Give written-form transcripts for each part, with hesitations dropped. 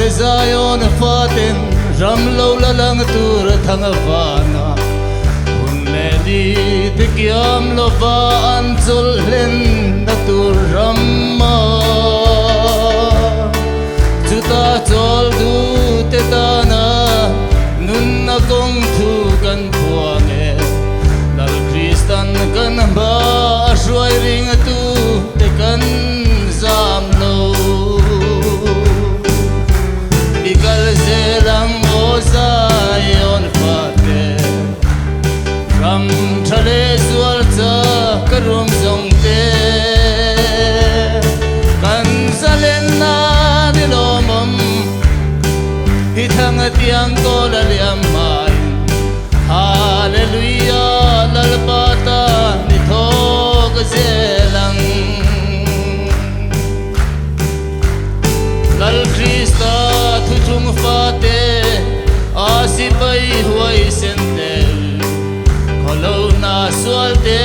le Zion fatin ram lo la lang tur thangavana hun le di te kiam lo va an chul len na tur ramma chuta chol du te ta na nun na kong thu kan puange lal Kristan kan ba ruai ring tu te kan zam lo ikal zelang o Zion fate ram thale zual cha karum zong te kan zalen na ni lomom hi thang tiang ko la liam mai hallelujah lal pata ni thok zelang lal Krista thu chung fate asipai huai sentel kholo na sualte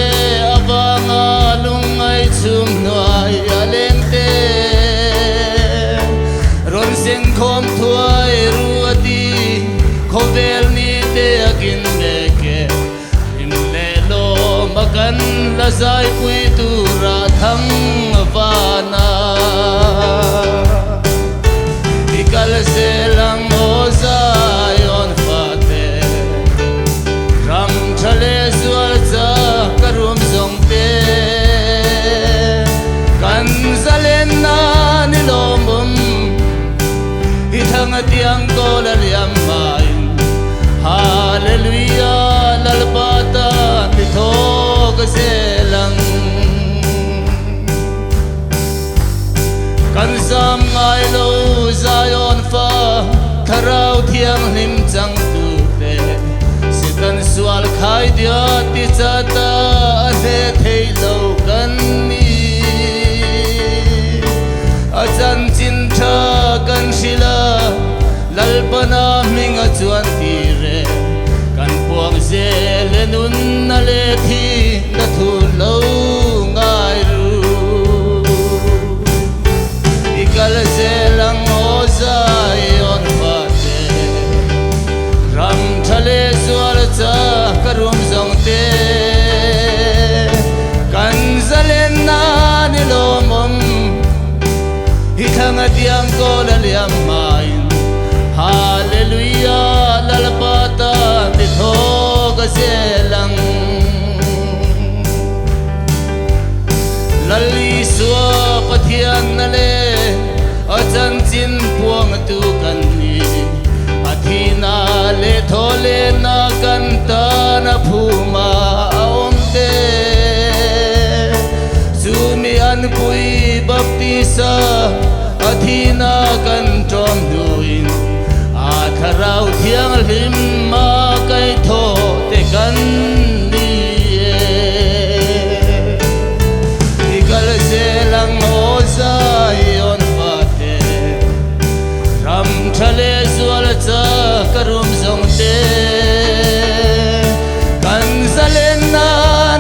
abanga lungai chum noi aleng te ron seng khom thuai ruati khovel ni te akin leke imle lo makan la zai pui tu ra thang vana ikal zelang o Zion fate ram thale zual cha karum zong te kan zalen na ni lomum hi thang tiang ko la liam mai hallelujah lal pata ni thok zelang kan zam ngai lo Zion fa tharau thiang lim chang tu te sitan sual khai dia ti chata ase thei lo kan ni achan chin tha kan sila lalpana minga chuan ti re kan puang zel nun na le thi na thu lo ngai ru ikal zelang o Zion fate ram thale zual cha karum zong te kan zalen na ni lomom hi thang tiang ko la liam mai hallelujah lal pata ni thok zelang lali suwa pathian na le achan chin puang tu kan ni athina le thole na kan ta na phuma om te sumi an pui baptisa athina kan trom duin atharau thiang lim ma kai tho te kan ni ikal zelang o Zion fate ram thale zual cha karum zong te kan zalen na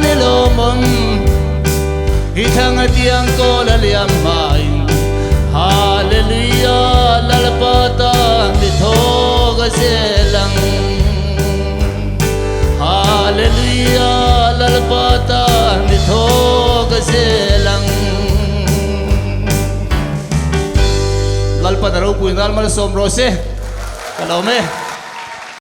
ni lomom hi thang tiang ko la liam mai hallelujah lal pata ni thok zelang hallelujah lal pata ni thok zelang lal pata ro pui nal mal som ro se kalome